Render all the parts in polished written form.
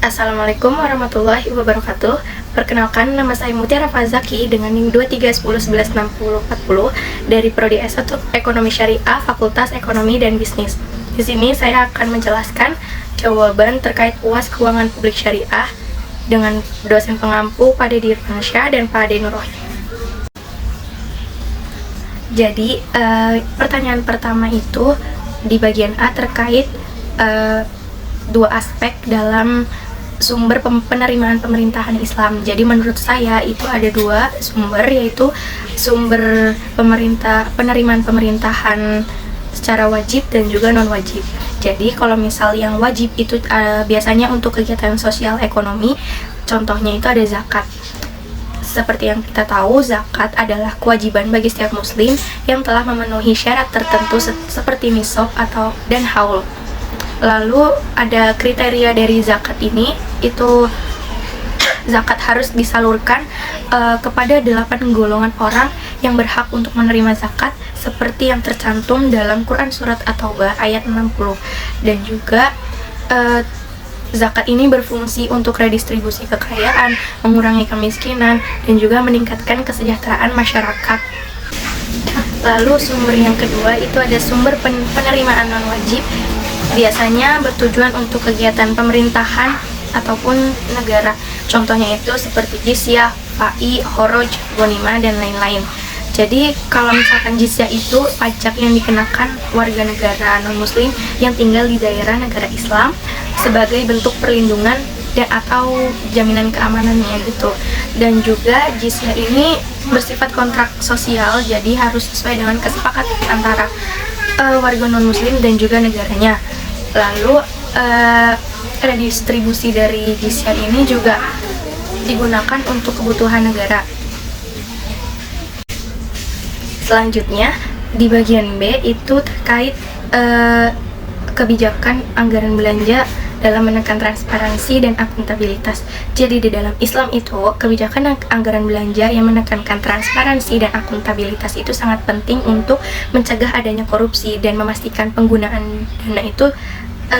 Assalamualaikum warahmatullahi wabarakatuh. Perkenalkan, nama saya Mutiara Fazaki dengan NIM 2310116040 dari Prodi S1 Ekonomi Syariah, Fakultas Ekonomi dan Bisnis. Di sini saya akan menjelaskan jawaban terkait UAS Keuangan Publik Syariah dengan dosen pengampu Pak Dedi Irfansyah dan Pak Ade Nurrohim. Jadi, pertanyaan pertama itu di bagian A terkait dua aspek dalam sumber penerimaan pemerintahan Islam. Jadi menurut saya itu ada dua sumber, yaitu sumber penerimaan pemerintahan secara wajib dan juga non wajib. Jadi kalau misal yang wajib itu biasanya untuk kegiatan sosial ekonomi, contohnya itu ada zakat. Seperti yang kita tahu, zakat adalah kewajiban bagi setiap muslim yang telah memenuhi syarat tertentu seperti nisab dan haul. Lalu ada kriteria dari zakat ini, itu zakat harus disalurkan kepada 8 golongan orang yang berhak untuk menerima zakat seperti yang tercantum dalam Quran Surat At-Taubah ayat 60. Dan juga zakat ini berfungsi untuk redistribusi kekayaan, mengurangi kemiskinan, dan juga meningkatkan kesejahteraan masyarakat. Lalu sumber yang kedua itu ada sumber penerimaan non-wajib, biasanya bertujuan untuk kegiatan pemerintahan ataupun negara. Contohnya itu seperti jizyah, fai, kharaj, ghanimah, dan lain-lain. Jadi kalau misalkan jizyah itu pajak yang dikenakan warga negara non-muslim yang tinggal di daerah negara Islam sebagai bentuk perlindungan dan atau jaminan keamanannya gitu. Dan juga jizyah ini bersifat kontrak sosial, jadi harus sesuai dengan kesepakatan antara warga non-muslim dan juga negaranya. Lalu redistribusi dari jizyah ini juga digunakan untuk kebutuhan negara. Selanjutnya di bagian B itu terkait kebijakan anggaran belanja dalam menekan transparansi dan akuntabilitas. Jadi di dalam Islam itu kebijakan anggaran belanja yang menekankan transparansi dan akuntabilitas itu sangat penting untuk mencegah adanya korupsi dan memastikan penggunaan dana itu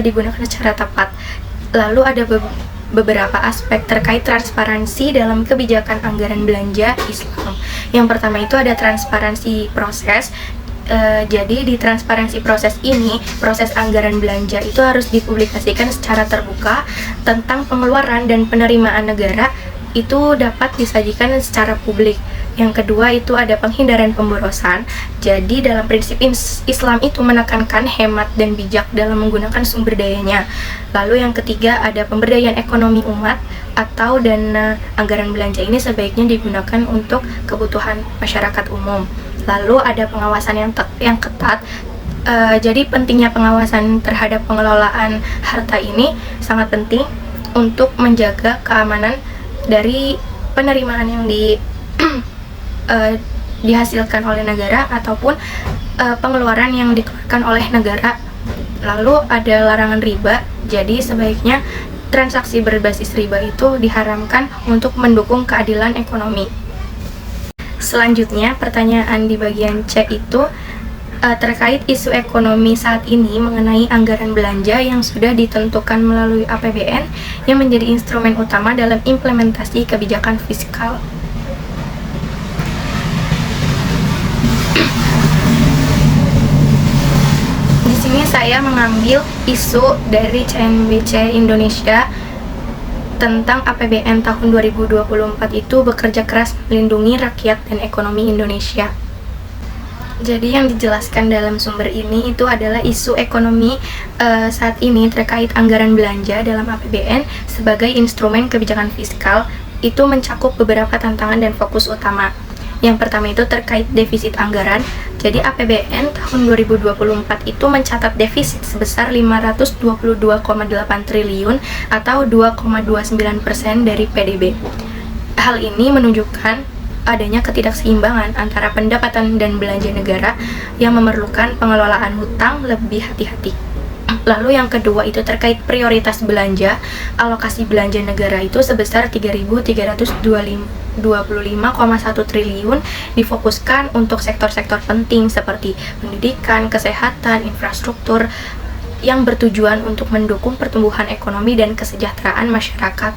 digunakan secara tepat. Lalu ada beberapa aspek terkait transparansi dalam kebijakan anggaran belanja Islam. Yang pertama itu ada transparansi proses. Jadi di transparansi proses ini, proses anggaran belanja itu harus dipublikasikan secara terbuka. Tentang pengeluaran dan penerimaan negara itu dapat disajikan secara publik. Yang kedua itu ada penghindaran pemborosan. Jadi dalam prinsip Islam itu menekankan hemat dan bijak dalam menggunakan sumber dayanya. Lalu yang ketiga ada pemberdayaan ekonomi umat, atau dana anggaran belanja ini sebaiknya digunakan untuk kebutuhan masyarakat umum. Lalu ada pengawasan yang ketat. Jadi pentingnya pengawasan terhadap pengelolaan harta ini sangat penting untuk menjaga keamanan dari penerimaan yang dihasilkan oleh negara ataupun pengeluaran yang dikeluarkan oleh negara. Lalu ada larangan riba. Jadi sebaiknya transaksi berbasis riba itu diharamkan untuk mendukung keadilan ekonomi. Selanjutnya, pertanyaan di bagian C itu terkait isu ekonomi saat ini mengenai anggaran belanja yang sudah ditentukan melalui APBN yang menjadi instrumen utama dalam implementasi kebijakan fiskal. Di sini saya mengambil isu dari CNBC Indonesia tentang APBN tahun 2024 itu bekerja keras melindungi rakyat dan ekonomi Indonesia. Jadi yang dijelaskan dalam sumber ini itu adalah isu ekonomi saat ini terkait anggaran belanja dalam APBN sebagai instrumen kebijakan fiskal itu mencakup beberapa tantangan dan fokus utama. Yang pertama itu terkait defisit anggaran. Jadi APBN tahun 2024 itu mencatat defisit sebesar 522,8 triliun atau 2,29% dari PDB. Hal ini menunjukkan adanya ketidakseimbangan antara pendapatan dan belanja negara yang memerlukan pengelolaan hutang lebih hati-hati. Lalu yang kedua itu terkait prioritas belanja. Alokasi belanja negara itu sebesar 3.325,1 triliun difokuskan untuk sektor-sektor penting seperti pendidikan, kesehatan, infrastruktur, yang bertujuan untuk mendukung pertumbuhan ekonomi dan kesejahteraan masyarakat.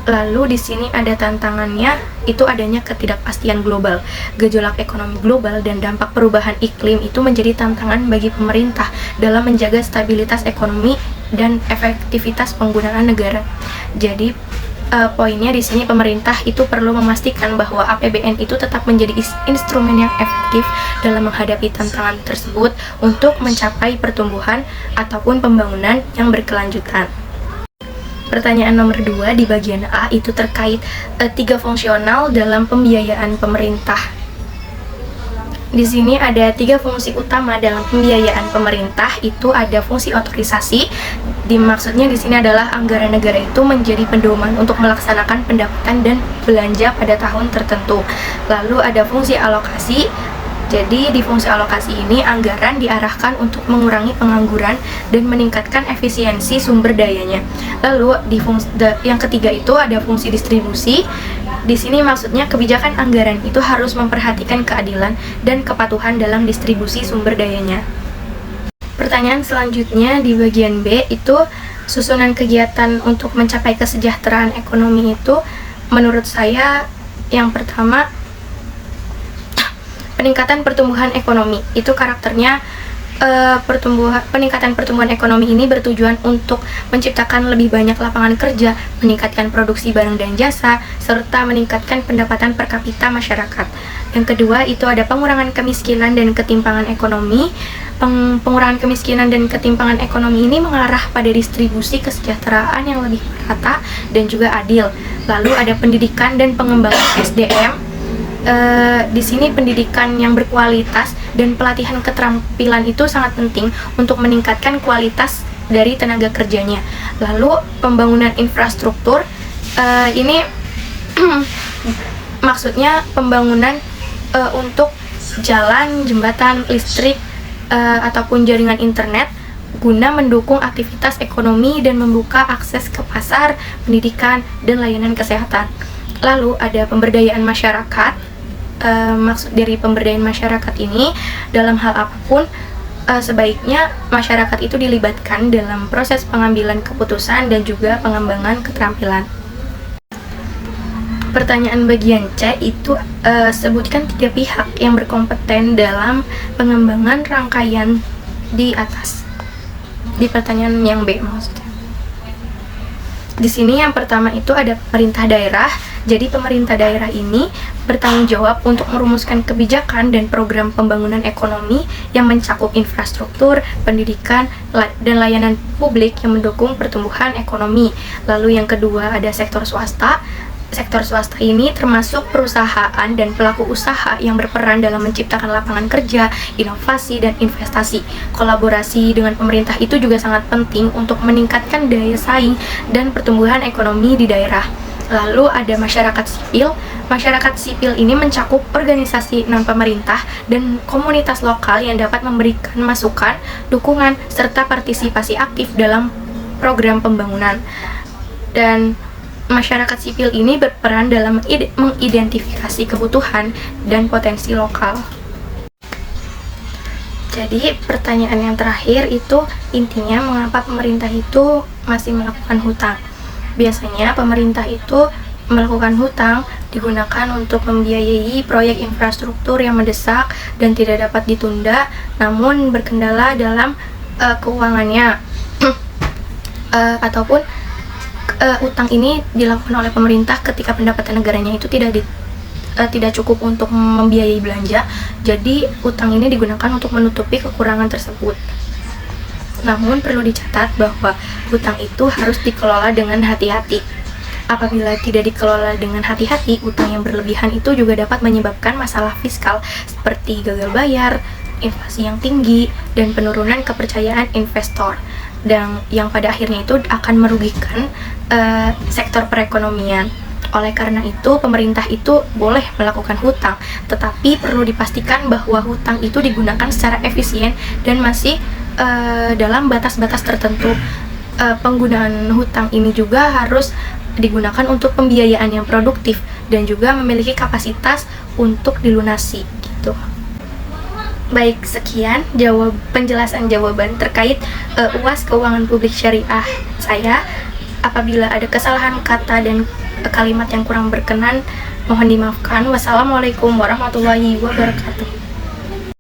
Lalu di sini ada tantangannya, itu adanya ketidakpastian global. Gejolak ekonomi global dan dampak perubahan iklim itu menjadi tantangan bagi pemerintah dalam menjaga stabilitas ekonomi dan efektivitas penggunaan negara. Jadi poinnya di sini pemerintah itu perlu memastikan bahwa APBN itu tetap menjadi instrumen yang efektif dalam menghadapi tantangan tersebut untuk mencapai pertumbuhan ataupun pembangunan yang berkelanjutan. Pertanyaan nomor 2 di bagian A itu terkait 3 fungsional dalam pembiayaan pemerintah. Di sini ada 3 fungsi utama dalam pembiayaan pemerintah, itu ada fungsi otorisasi. Maksudnya di sini adalah anggaran negara itu menjadi pedoman untuk melaksanakan pendapatan dan belanja pada tahun tertentu. Lalu ada fungsi alokasi. Jadi di fungsi alokasi ini anggaran diarahkan untuk mengurangi pengangguran dan meningkatkan efisiensi sumber dayanya. Lalu di yang ketiga itu ada fungsi distribusi. Di sini maksudnya kebijakan anggaran itu harus memperhatikan keadilan dan kepatuhan dalam distribusi sumber dayanya. Pertanyaan selanjutnya di bagian B itu susunan kegiatan untuk mencapai kesejahteraan ekonomi itu menurut saya yang pertama peningkatan pertumbuhan ekonomi. Itu karakternya peningkatan pertumbuhan ekonomi ini bertujuan untuk menciptakan lebih banyak lapangan kerja, meningkatkan produksi barang dan jasa, serta meningkatkan pendapatan per kapita masyarakat. Yang kedua itu ada pengurangan kemiskinan dan ketimpangan ekonomi. Pengurangan kemiskinan dan ketimpangan ekonomi ini mengarah pada distribusi kesejahteraan yang lebih merata dan juga adil. Lalu ada pendidikan dan pengembangan SDM. Di sini pendidikan yang berkualitas dan pelatihan keterampilan itu sangat penting untuk meningkatkan kualitas dari tenaga kerjanya. Lalu pembangunan infrastruktur ini maksudnya pembangunan untuk jalan, jembatan, listrik ataupun jaringan internet guna mendukung aktivitas ekonomi dan membuka akses ke pasar, pendidikan, dan layanan kesehatan. Lalu ada pemberdayaan masyarakat. Maksud dari pemberdayaan masyarakat ini dalam hal apapun sebaiknya masyarakat itu dilibatkan dalam proses pengambilan keputusan dan juga pengembangan keterampilan. Pertanyaan bagian C itu sebutkan 3 pihak yang berkompeten dalam pengembangan rangkaian di atas. Di pertanyaan yang B maksudnya. Di sini yang pertama itu ada pemerintah daerah. Jadi pemerintah daerah ini bertanggung jawab untuk merumuskan kebijakan dan program pembangunan ekonomi yang mencakup infrastruktur, pendidikan, dan layanan publik yang mendukung pertumbuhan ekonomi. Lalu yang kedua ada sektor swasta. Sektor swasta ini termasuk perusahaan dan pelaku usaha yang berperan dalam menciptakan lapangan kerja, inovasi, dan investasi. Kolaborasi dengan pemerintah itu juga sangat penting untuk meningkatkan daya saing dan pertumbuhan ekonomi di daerah. Lalu ada masyarakat sipil. Masyarakat sipil ini mencakup organisasi non-pemerintah dan komunitas lokal yang dapat memberikan masukan, dukungan, serta partisipasi aktif dalam program pembangunan. Dan masyarakat sipil ini berperan dalam mengidentifikasi kebutuhan dan potensi lokal. Jadi pertanyaan yang terakhir itu intinya mengapa pemerintah itu masih melakukan hutang. Biasanya pemerintah itu melakukan hutang digunakan untuk membiayai proyek infrastruktur yang mendesak dan tidak dapat ditunda, namun berkendala dalam keuangannya ataupun utang ini dilakukan oleh pemerintah ketika pendapatan negaranya itu tidak cukup untuk membiayai belanja. Jadi utang ini digunakan untuk menutupi kekurangan tersebut. Namun perlu dicatat bahwa hutang itu harus dikelola dengan hati-hati. Apabila tidak dikelola dengan hati-hati, utang yang berlebihan itu juga dapat menyebabkan masalah fiskal seperti gagal bayar, inflasi yang tinggi, dan penurunan kepercayaan investor. Dan yang pada akhirnya itu akan merugikan sektor perekonomian. Oleh karena itu, pemerintah itu boleh melakukan hutang, tetapi perlu dipastikan bahwa hutang itu digunakan secara efisien dan masih dalam batas-batas tertentu. Penggunaan hutang ini juga harus digunakan untuk pembiayaan yang produktif dan juga memiliki kapasitas untuk dilunasi gitu. Baik, sekian penjelasan jawaban terkait UAS Keuangan Publik Syariah saya. Apabila ada kesalahan kata dan kalimat yang kurang berkenan, mohon dimaafkan. Wassalamualaikum warahmatullahi wabarakatuh.